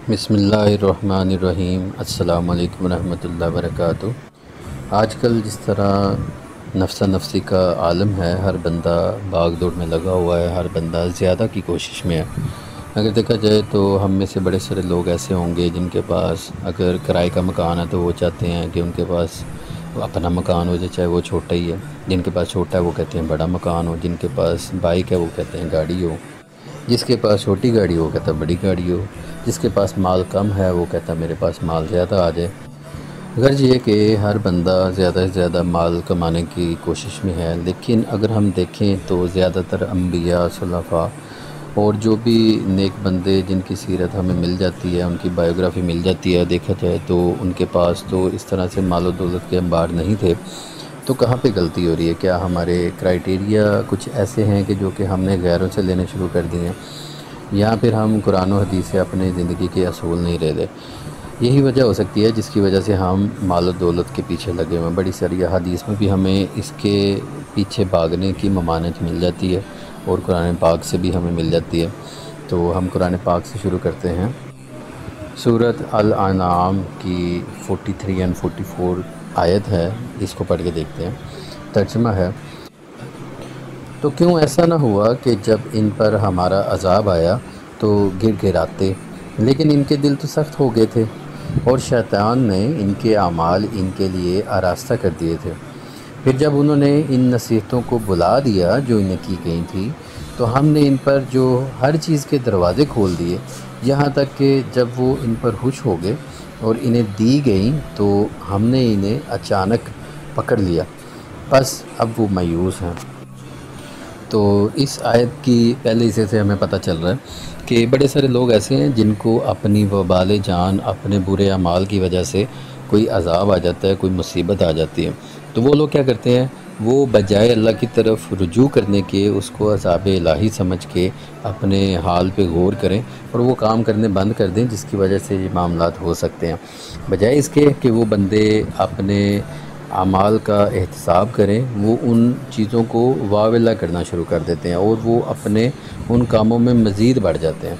بسم اللہ الرحمن الرحیم۔ السلام علیکم ورحمۃ اللہ وبرکاتہ۔ آج کل جس طرح نفسا نفسی کا عالم ہے، ہر بندہ بھاگ دوڑ میں لگا ہوا ہے، ہر بندہ زیادہ کی کوشش میں ہے۔ اگر دیکھا جائے تو ہم میں سے بڑے سارے لوگ ایسے ہوں گے جن کے پاس اگر کرائے کا مکان ہے تو وہ چاہتے ہیں کہ ان کے پاس اپنا مکان ہو جائے، چاہے وہ چھوٹا ہی ہے۔ جن کے پاس چھوٹا ہے وہ کہتے ہیں بڑا مکان ہو، جن کے پاس بائک ہے وہ کہتے ہیں گاڑی ہو، جس کے پاس چھوٹی گاڑی ہو کہتا ہے بڑی گاڑی ہو، جس کے پاس مال کم ہے وہ کہتا ہے میرے پاس مال زیادہ آ جائے۔ غرض یہ کہ ہر بندہ زیادہ سے زیادہ مال کمانے کی کوشش میں ہے، لیکن اگر ہم دیکھیں تو زیادہ تر انبیاء، صلفاء اور جو بھی نیک بندے جن کی سیرت ہمیں مل جاتی ہے، ان کی بائیوگرافی مل جاتی ہے، دیکھا جائے تو ان کے پاس تو اس طرح سے مال و دولت کے انبار نہیں تھے۔ تو کہاں پہ غلطی ہو رہی ہے؟ کیا ہمارے کرائیٹیریا کچھ ایسے ہیں کہ جو کہ ہم نے غیروں سے لینے شروع کر دیے ہیں، یا پھر ہم قرآن و حدیث سے اپنے زندگی کے اصول نہیں رہ لے؟ یہی وجہ ہو سکتی ہے جس کی وجہ سے ہم مال و دولت کے پیچھے لگے ہوئے ہیں۔ بڑی ساری حدیث میں بھی ہمیں اس کے پیچھے بھاگنے کی ممانعت مل جاتی ہے، اور قرآن پاک سے بھی ہمیں مل جاتی ہے۔ تو ہم قرآن پاک سے شروع کرتے ہیں۔ سورۃ الانعام کی 43 اور 44 آیت ہے، اس کو پڑھ کے دیکھتے ہیں۔ ترجمہ ہے: تو کیوں ایسا نہ ہوا کہ جب ان پر ہمارا عذاب آیا تو گر گراتے، لیکن ان کے دل تو سخت ہو گئے تھے، اور شیطان نے ان کے اعمال ان کے لیے آراستہ کر دیے تھے۔ پھر جب انہوں نے ان نصیحتوں کو بلا دیا جو انہیں کی گئی تھی، تو ہم نے ان پر جو ہر چیز کے دروازے کھول دیے، یہاں تک کہ جب وہ ان پر خوش ہو گئے اور انہیں دی گئیں تو ہم نے انہیں اچانک پکڑ لیا، بس اب وہ مایوس ہیں۔ تو اس آیت کی پہلے حصے سے ہمیں پتہ چل رہا ہے کہ بڑے سارے لوگ ایسے ہیں جن کو اپنی وبال جان، اپنے برے اعمال کی وجہ سے کوئی عذاب آ جاتا ہے، کوئی مصیبت آ جاتی ہے، تو وہ لوگ کیا کرتے ہیں؟ وہ بجائے اللہ کی طرف رجوع کرنے کے اس کو عذاب الہی سمجھ کے اپنے حال پہ غور کریں اور وہ کام کرنے بند کر دیں جس کی وجہ سے یہ معاملات ہو سکتے ہیں، بجائے اس کے کہ وہ بندے اپنے اعمال کا احتساب کریں، وہ ان چیزوں کو واویلا کرنا شروع کر دیتے ہیں اور وہ اپنے ان کاموں میں مزید بڑھ جاتے ہیں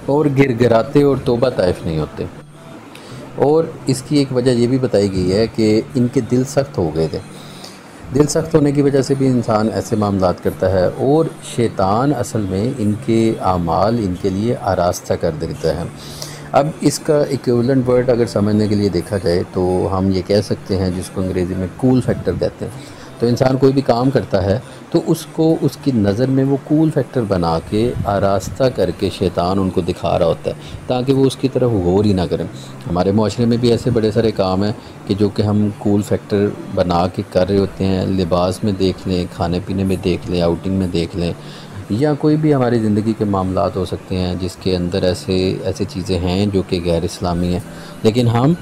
اور گر گراتے اور توبہ طائف نہیں ہوتے۔ اور اس کی ایک وجہ یہ بھی بتائی گئی ہے کہ ان کے دل سخت ہو گئے تھے۔ دل سخت ہونے کی وجہ سے بھی انسان ایسے معاملات کرتا ہے، اور شیطان اصل میں ان کے اعمال ان کے لیے آراستہ کر دیتا ہے۔ اب اس کا ایکویولنٹ ورڈ اگر سمجھنے کے لیے دیکھا جائے تو ہم یہ کہہ سکتے ہیں، جس کو انگریزی میں کول فیکٹر کہتے ہیں۔ تو انسان کوئی بھی کام کرتا ہے تو اس کو اس کی نظر میں وہ کول فیکٹر بنا کے آراستہ کر کے شیطان ان کو دکھا رہا ہوتا ہے تاکہ وہ اس کی طرف غور ہی نہ کریں۔ ہمارے معاشرے میں بھی ایسے بڑے سارے کام ہیں کہ جو کہ ہم کول فیکٹر بنا کے کر رہے ہوتے ہیں۔ لباس میں دیکھ لیں، کھانے پینے میں دیکھ لیں، آؤٹنگ میں دیکھ لیں، یا کوئی بھی ہماری زندگی کے معاملات ہو سکتے ہیں جس کے اندر ایسے چیزیں ہیں جو کہ غیر اسلامی ہیں، لیکن ہم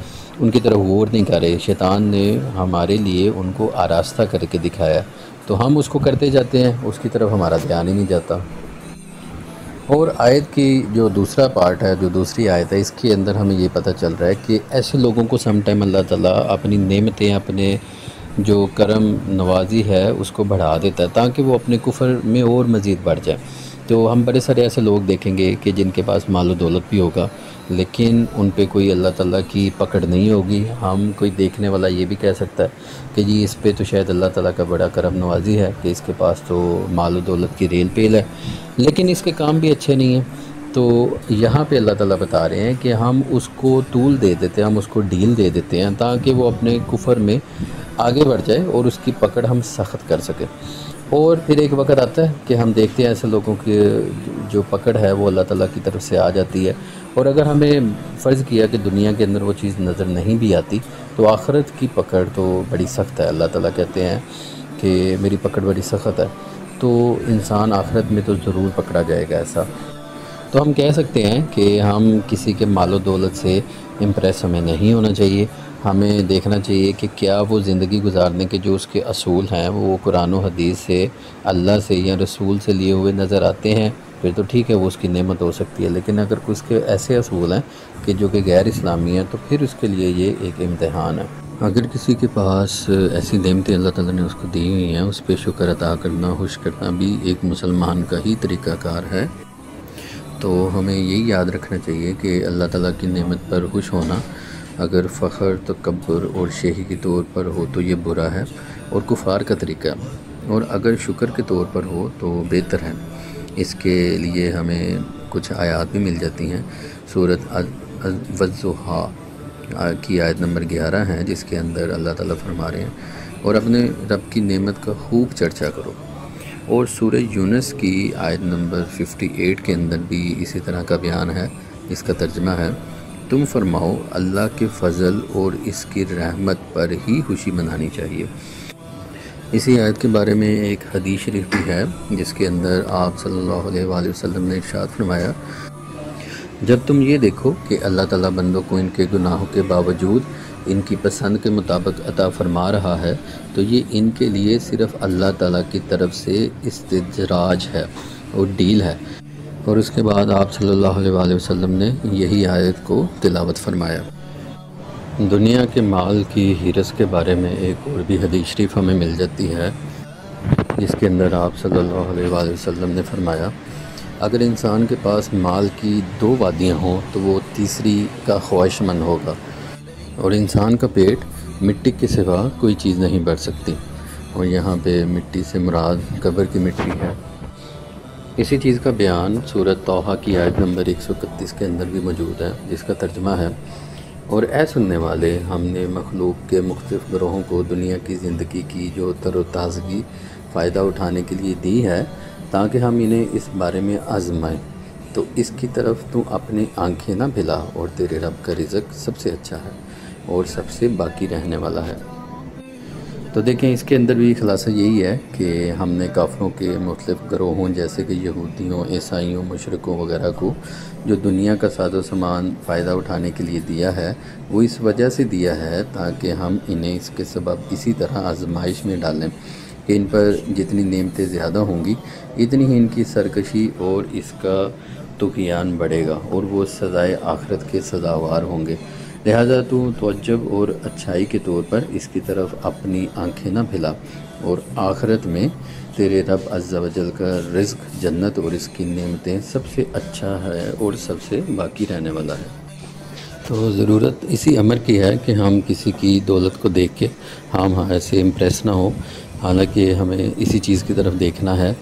ان کی طرف غور نہیں کر رہے۔ شیطان نے ہمارے لیے ان کو آراستہ کر کے دکھایا، تو ہم اس کو کرتے جاتے ہیں، اس کی طرف ہمارا دھیان ہی نہیں جاتا۔ اور آیت کی جو دوسرا پارٹ ہے، جو دوسری آیت ہے، اس کے اندر ہمیں یہ پتہ چل رہا ہے کہ ایسے لوگوں کو سم ٹائم اللہ تعالیٰ اپنی نعمتیں، اپنے جو کرم نوازی ہے اس کو بڑھا دیتا ہے تاکہ وہ اپنے کفر میں اور مزید بڑھ جائے۔ تو ہم بڑے سارے ایسے لوگ دیکھیں گے کہ جن کے پاس مال و دولت بھی ہوگا لیکن ان پہ کوئی اللہ تعالیٰ کی پکڑ نہیں ہوگی۔ ہم کوئی دیکھنے والا یہ بھی کہہ سکتا ہے کہ جی اس پہ تو شاید اللہ تعالیٰ کا بڑا کرم نوازی ہے کہ اس کے پاس تو مال و دولت کی ریل پیل ہے، لیکن اس کے کام بھی اچھے نہیں ہیں۔ تو یہاں پہ اللہ تعالیٰ بتا رہے ہیں کہ ہم اس کو طول دے دیتے ہیں، ہم اس کو ڈھیل دے دیتے ہیں تاکہ وہ اپنے کفر میں آگے بڑھ جائے اور اس کی پکڑ ہم سخت کر سکیں۔ اور پھر ایک وقت آتا ہے کہ ہم دیکھتے ہیں ایسے لوگوں کی جو پکڑ ہے وہ اللہ تعالیٰ کی طرف سے آ جاتی ہے، اور اگر ہمیں فرض کیا کہ دنیا کے اندر وہ چیز نظر نہیں بھی آتی تو آخرت کی پکڑ تو بڑی سخت ہے۔ اللہ تعالیٰ کہتے ہیں کہ میری پکڑ بڑی سخت ہے، تو انسان آخرت میں تو ضرور پکڑا جائے گا ایسا۔ تو ہم کہہ سکتے ہیں کہ ہم کسی کے مال و دولت سے امپریس ہمیں نہیں ہونا چاہیے۔ ہمیں دیکھنا چاہیے کہ کیا وہ زندگی گزارنے کے جو اس کے اصول ہیں وہ قرآن و حدیث سے، اللہ سے یا رسول سے لیے ہوئے نظر آتے ہیں، پھر تو ٹھیک ہے، وہ اس کی نعمت ہو سکتی ہے۔ لیکن اگر اس کے ایسے اصول ہیں کہ جو کہ غیر اسلامی ہیں تو پھر اس کے لیے یہ ایک امتحان ہے۔ اگر کسی کے پاس ایسی نعمتیں اللہ تعالیٰ نے اس کو دی ہوئی ہیں، اس پہ شکر ادا کرنا، خوش کرنا بھی ایک مسلمان کا ہی طریقہ کار ہے۔ تو ہمیں یہی یاد رکھنا چاہیے کہ اللہ تعالیٰ کی نعمت پر خوش ہونا اگر فخر تکبر اور شیخی کے طور پر ہو تو یہ برا ہے اور کفار کا طریقہ ہے، اور اگر شکر کے طور پر ہو تو بہتر ہے۔ اس کے لیے ہمیں کچھ آیات بھی مل جاتی ہیں۔ سورۃ والضحیٰ کی آیت نمبر 11 ہے، جس کے اندر اللہ تعالیٰ فرما رہے ہیں اور اپنے رب کی نعمت کا خوب چرچا کرو۔ اور سورہ یونس کی آیت نمبر 58 کے اندر بھی اسی طرح کا بیان ہے، جس کا ترجمہ ہے تم فرماؤ اللہ کے فضل اور اس کی رحمت پر ہی خوشی منانی چاہیے۔ اسی آیت کے بارے میں ایک حدیث شریف بھی ہے، جس کے اندر آپ صلی اللہ علیہ وآلہ وسلم نے ارشاد فرمایا، جب تم یہ دیکھو کہ اللہ تعالیٰ بندوں کو ان کے گناہوں کے باوجود ان کی پسند کے مطابق عطا فرما رہا ہے تو یہ ان کے لیے صرف اللہ تعالیٰ کی طرف سے استدراج ہے اور ڈیل ہے۔ اور اس کے بعد آپ صلی اللہ علیہ وآلہ وسلم نے یہی آیت کو تلاوت فرمایا۔ دنیا کے مال کی حرص کے بارے میں ایک اور بھی حدیث شریف ہمیں مل جاتی ہے، جس کے اندر آپ صلی اللہ علیہ وآلہ وسلم نے فرمایا، اگر انسان کے پاس مال کی 2 وادیاں ہوں تو وہ تیسری کا خواہش مند ہوگا، اور انسان کا پیٹ مٹی کے سوا کوئی چیز نہیں بھر سکتی۔ اور یہاں پہ مٹی سے مراد قبر کی مٹی ہے۔ اسی چیز کا بیان سورۃ طٰہٰ کی آیت نمبر 131 کے اندر بھی موجود ہے، جس کا ترجمہ ہے، اور اے سننے والے، ہم نے مخلوق کے مختلف گروہوں کو دنیا کی زندگی کی جو تر و تازگی فائدہ اٹھانے کے لیے دی ہے تاکہ ہم انہیں اس بارے میں آزمائیں، تو اس کی طرف تو اپنی آنکھیں نہ پھیلا، اور تیرے رب کا رزق سب سے اچھا ہے اور سب سے باقی رہنے والا ہے۔ تو دیکھیں اس کے اندر بھی خلاصہ یہی ہے کہ ہم نے کافروں کے مختلف گروہوں جیسے کہ یہودیوں، عیسائیوں، مشرکوں وغیرہ کو جو دنیا کا ساز و سامان فائدہ اٹھانے کے لیے دیا ہے وہ اس وجہ سے دیا ہے تاکہ ہم انہیں اس کے سبب اسی طرح آزمائش میں ڈالیں کہ ان پر جتنی نعمتیں زیادہ ہوں گی اتنی ہی ان کی سرکشی اور اس کا طغیان بڑھے گا اور وہ سزائے آخرت کے سزاوار ہوں گے۔ لہٰذا تو توجب اور اچھائی کے طور پر اس کی طرف اپنی آنکھیں نہ پھیلا، اور آخرت میں تیرے رب عز و جل کا رزق جنت اور اس کی نعمتیں سب سے اچھا ہے اور سب سے باقی رہنے والا ہے۔ تو ضرورت اسی امر کی ہے کہ ہم کسی کی دولت کو دیکھ کے ہم ایسے امپریس نہ ہوں، حالانکہ ہمیں اسی چیز کی طرف دیکھنا ہے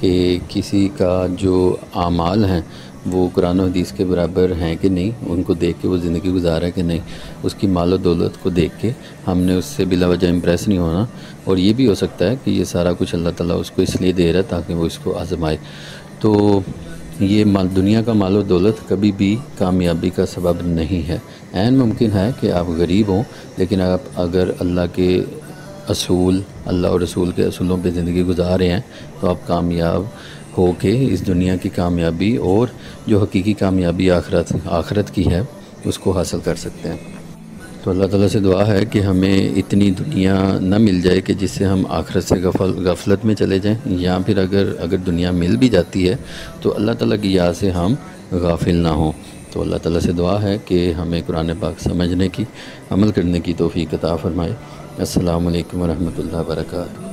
کہ کسی کا جو اعمال ہیں وہ قرآن و حدیث کے برابر ہیں کہ نہیں، ان کو دیکھ کے وہ زندگی گزارا ہے کہ نہیں، اس کی مال و دولت کو دیکھ کے ہم نے اس سے بلا وجہ امپریس نہیں ہونا۔ اور یہ بھی ہو سکتا ہے کہ یہ سارا کچھ اللہ تعالیٰ اس کو اس لیے دے رہا ہے تاکہ وہ اس کو آزمائے۔ تو یہ دنیا کا مال و دولت کبھی بھی کامیابی کا سبب نہیں ہے۔ عین ممکن ہے کہ آپ غریب ہوں، لیکن آپ اگر اللہ کے اصول، اللہ اور رسول کے اصولوں پہ زندگی گزار رہے ہیں تو آپ کامیاب ہو کے اس دنیا کی کامیابی اور جو حقیقی کامیابی آخرت کی ہے اس کو حاصل کر سکتے ہیں۔ تو اللہ تعالیٰ سے دعا ہے کہ ہمیں اتنی دنیا نہ مل جائے کہ جس سے ہم آخرت سے غفلت میں چلے جائیں، یا پھر اگر دنیا مل بھی جاتی ہے تو اللہ تعالیٰ کی یاد سے ہم غافل نہ ہوں۔ تو اللہ تعالیٰ سے دعا ہے کہ ہمیں قرآن پاک سمجھنے کی، عمل کرنے کی توفیق عطا فرمائے۔ السلام علیکم ورحمۃ اللہ وبرکاتہ۔